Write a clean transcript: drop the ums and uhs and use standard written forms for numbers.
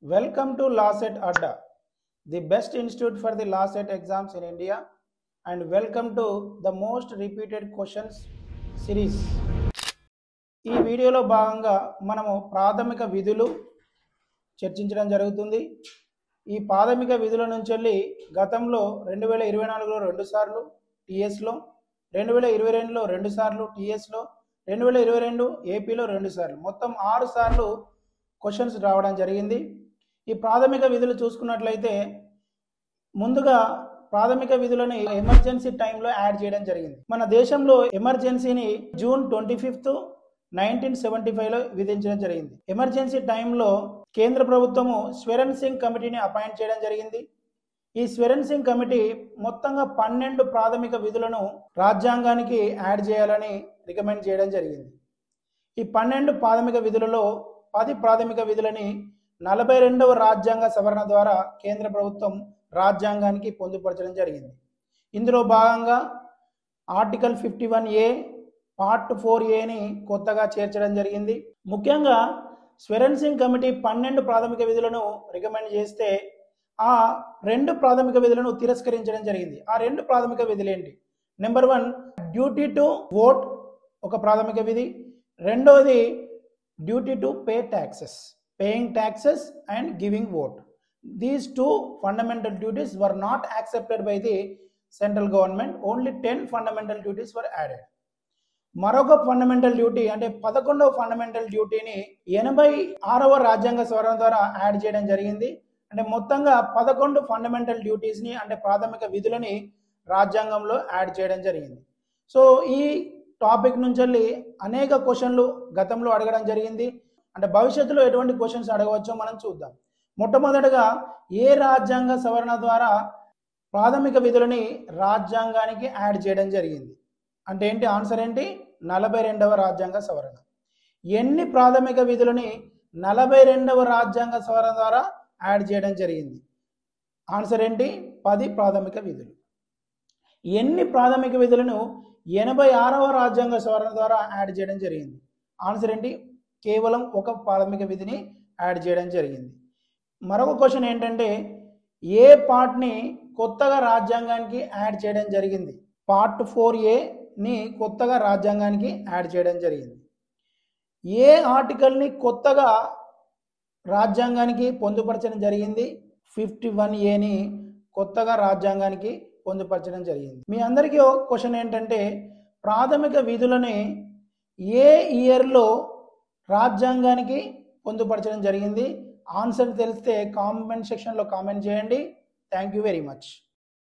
Welcome to LawSet Adda, the best institute for the LawSet exams in India, and welcome to the most repeated questions series. ఈ వీడియోలో భాగంగా మనము ప్రాథమిక విధులు చర్చించడం జరుగుతుంది. ఈ ప్రాథమిక విధుల నుంచి వెళ్ళి గతంలో 2024లో 2 సార్లు టీఎస్లో, 2022లో 2 సార్లు టీఎస్లో, 2022 ఏపీలో 2 సార్లు, మొత్తం 6 సార్లు క్వశ్చన్స్ రావడం జరిగింది. ఈ ప్రాథమిక విధులు చూసుకున్నట్లయితే ముందుగా ప్రాథమిక విధులను ఎమర్జెన్సీ టైంలో యాడ్ చేయడం జరిగింది. మన దేశంలో ఎమర్జెన్సీని జూన్ 25, 1975లో విధించడం జరిగింది. ఎమర్జెన్సీ టైంలో కేంద్ర ప్రభుత్వము స్వెరన్ సింగ్ కమిటీని అపాయింట్ చేయడం జరిగింది. ఈ స్వెరన్ సింగ్ కమిటీ మొత్తంగా 12 ప్రాథమిక విధులను రాజ్యాంగానికి యాడ్ చేయాలని రికమెండ్ చేయడం జరిగింది. ఈ 12 ప్రాథమిక విధులలో 10 ప్రాథమిక విధులని 42వ రాజ్యాంగ సవరణ ద్వారా కేంద్ర ప్రభుత్వం రాజ్యాంగానికి పొందుపరచడం జరిగింది. ఇందులో భాగంగా ఆర్టికల్ 51A పార్ట్ 4Aని కొత్తగా చేర్చడం జరిగింది. ముఖ్యంగా స్వెరన్ సింగ్ కమిటీ 12 ప్రాథమిక విధులను రికమెండ్ చేస్తే ఆ 2 ప్రాథమిక విధులను తిరస్కరించడం జరిగింది. ఆ 2 ప్రాథమిక విధులు ఏంటి? నెంబర్ 1 డ్యూటీ టు ఓట్ ఒక ప్రాథమిక విధి, రెండవది duty to pay taxes, paying taxes and giving vote. These two fundamental duties were not accepted by the central government. Only 10 fundamental duties were added. మరొక ఫండమెంటల్ డ్యూటీ అంటే 11వ fundamental డ్యూటీని 86వ రాజ్యాంగ సవరణ ద్వారా add చేయడం జరిగింది. అంటే మొత్తంగా 11 ఫండమెంటల్ డ్యూటీస్ని అంటే ప్రాథమిక విధులని రాజ్యాంగంలో యాడ్ చేయడం జరిగింది. సో ఈ టాపిక్ నుంచి అనేక క్వశ్చన్లు గతంలో అడగడం జరిగింది. అంటే భవిష్యత్తులో ఎటువంటి క్వశ్చన్స్ అడగవచ్చో మనం చూద్దాం. మొట్టమొదటిగా ఏ రాజ్యాంగ సవరణ ద్వారా ప్రాథమిక విధులని రాజ్యాంగానికి యాడ్ చేయడం జరిగింది అంటే ఏంటి? ఆన్సర్ ఏంటి? 42వ రాజ్యాంగ సవరణ. ఎన్ని ప్రాథమిక విధులని 42వ రాజ్యాంగ సవరణ ద్వారా యాడ్ చేయడం జరిగింది? ఆన్సర్ ఏంటి? 10 ప్రాథమిక విధులు. ఎన్ని ప్రాథమిక విధులను 86వ రాజ్యాంగ సవరణ ద్వారా యాడ్ చేయడం జరిగింది? ఆన్సర్ ఏంటి? కేవలం ఒక ప్రాథమిక విధిని యాడ్ చేయడం జరిగింది. మరొక క్వశ్చన్ ఏంటంటే ఏ పార్ట్ని కొత్తగా రాజ్యాంగానికి యాడ్ చేయడం జరిగింది? పార్ట్ 4Aని కొత్తగా రాజ్యాంగానికి యాడ్ చేయడం జరిగింది. ఏ ఆర్టికల్ని కొత్తగా రాజ్యాంగానికి పొందుపరచడం జరిగింది? 51Aని కొత్తగా రాజ్యాంగానికి పొందుపరచడం జరిగింది. మీ అందరికీ ఒక క్వశ్చన్ ఏంటంటే ప్రాథమిక విధులని ఏ ఇయర్లో రాజ్యాంగానికి పొందుపరచడం జరిగింది? ఆన్సర్ తెలిస్తే కామెంట్ సెక్షన్లో కామెంట్ చేయండి. Thank you very much.